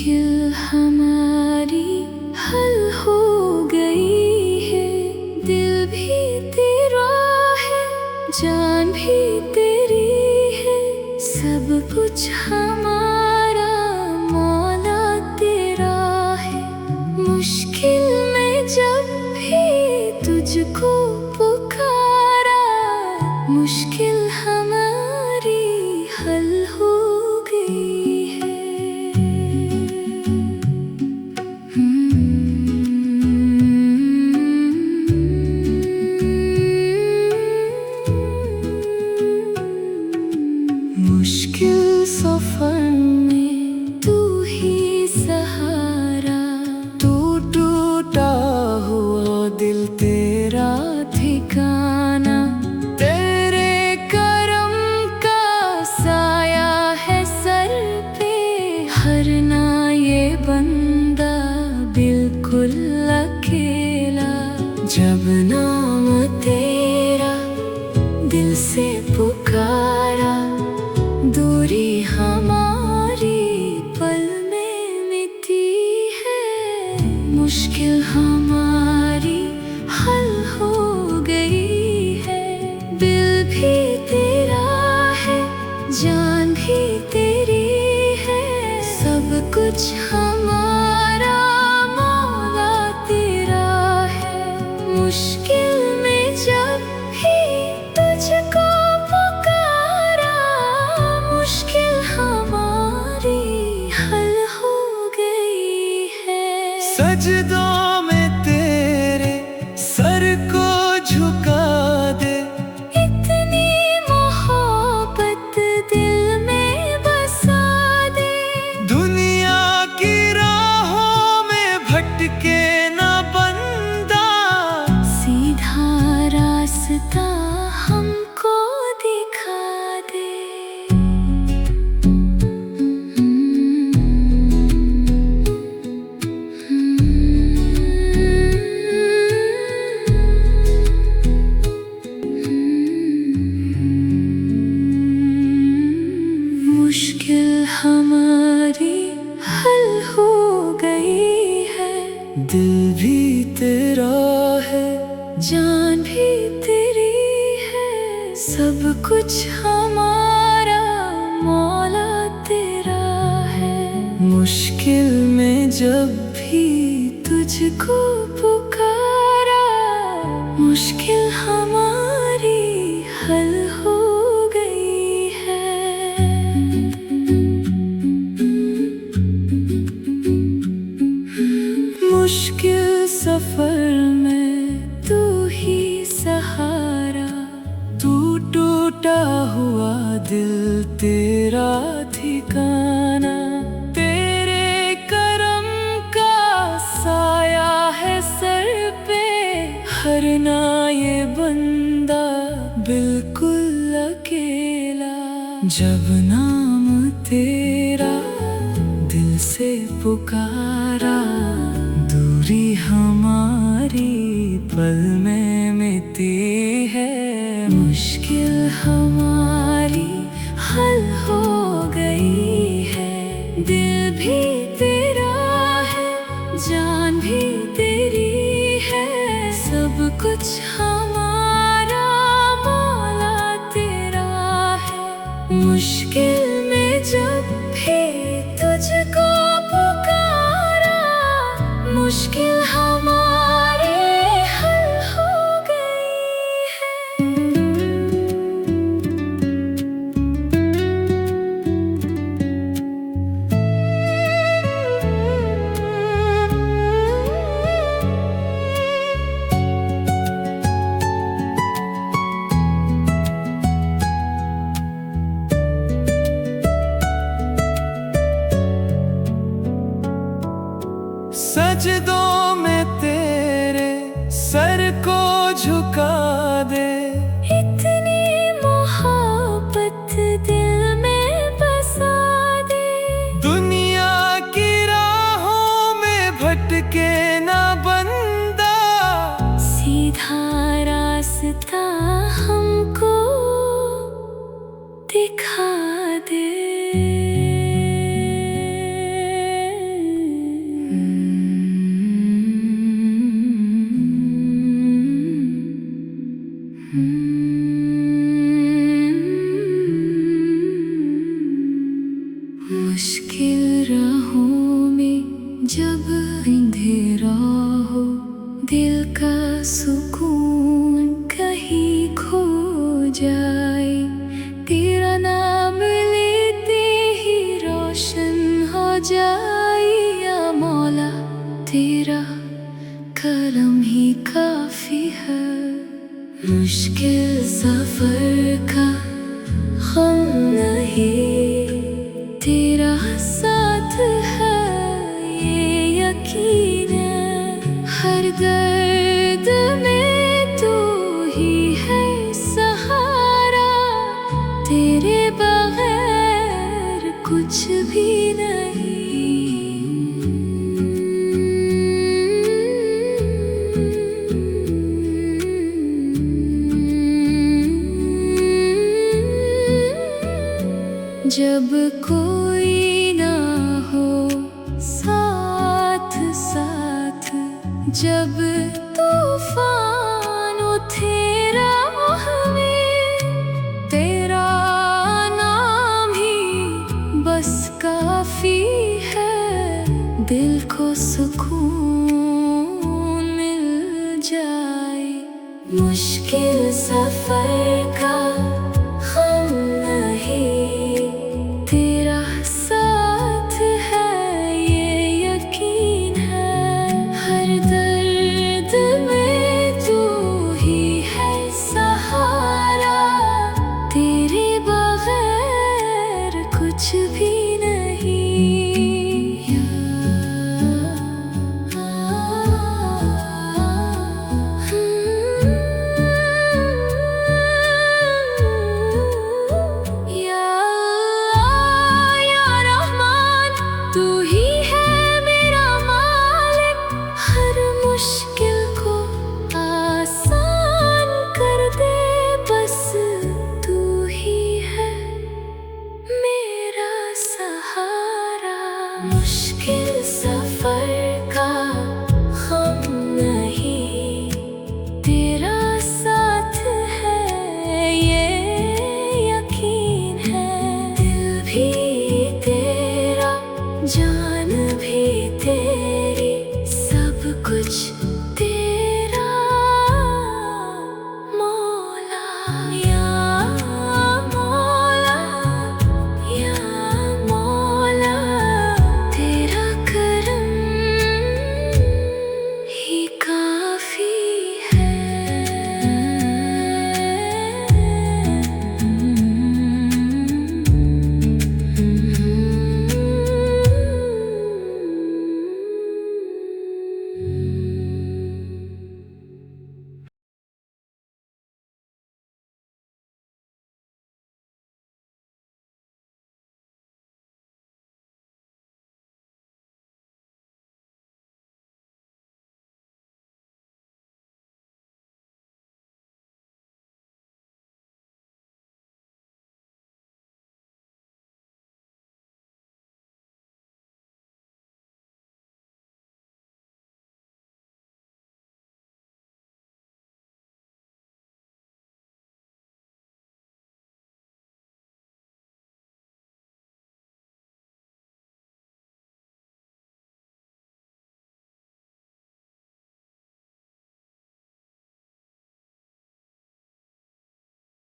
मुश्किल हमारी हल हो गई है। दिल भी तेरा है, जान भी तेरी है, सब कुछ हमारा मौला तेरा है। मुश्किल में जब भी तुझको पुकारा, मुश्किल हमारी हल हो गई है। मुश्किल सफर में तू ही सहारा, तू टूटा हुआ दिल तेरा ठिकाना। तेरे करम का साया है सर पे, हर ना ये बंदा बिल्कुल अकेला। जब नाम तेरा दिल से पुकारा, दूरी हमारी पल में मिटी है। मुश्किल हमारी हल हो गई है। दिल भी तेरा है, जान भी तेरी है, सब कुछ हमारा मौला तेरा है। मुश्किल में जब भी तुझको पुकारा, मुश्किल हमारी हल हो गई है। सजदों में तेरे सर को झुका दे, इतनी मोहब्बत दिल में बसा दे। दुनिया की राहों में भटके ना बंदा, सीधा रास्ता हमको दिखा दे। मुश्किल हमारी हल हो गई है। दिल भी तेरा है, जान भी तेरी है, सब कुछ हमारा मौला तेरा है। मुश्किल में जब भी तुझको पुकारा, मुश्किल हमारी हल हो गई है। मुश्किल सफर में तू ही सहारा, तू टूटा हुआ दिल तेरा ठिकाना। तेरे करम का साया है सर पे, हर ना ये बंदा बिल्कुल अकेला। जब नाम तेरा दिल से पुकारा, दूरी हमारी पल में मिटी है। मुश्किल हमारी हल हो गई है। दिल भी तेरा है, जान भी तेरी है, सब कुछ हमारा मौला तेरा है। मुश्किल में जब भी तुझको पुकारा, मुश्किल हमारी हल हो गई है। सजदों में तेरे सर को झुका दे, इतनी मोहब्बत दिल में बसा दे। दुनिया की राहों में भटके ना बंदा, सीधा रास्ता हमको दिखा दे। राहों में जब अंधेरा हो, दिल का सुकून कहीं खो जाए, तेरा नाम लेते ही रोशन हो जाए। या मौला तेरा करम ही काफी है, मुश्किल सफर का हम नहीं, तेरा साथ है ये यकीन है। हर दर्द में तू ही है सहारा, तेरे बगैर कुछ भी नहीं। जब कोई ना हो साथ साथ, जब तूफान उठे राह में, तेरा नाम ही बस काफी है, दिल को सुकून मिल जाए। मुश्किल सफर का हम नहीं, तेरा साथ है ये यकीन है। हर दर्द में तू ही है सहारा, तेरे बगैर कुछ भी नहीं। तू ही है मेरा मालिक, हर मुश्किल को आसान कर दे, बस तू ही है मेरा सहारा। मुश्किल सफर का हम नहीं, तेरा साथ है ये यकीन है। दिल भी तेरा, जान भी तेरी, सब कुछ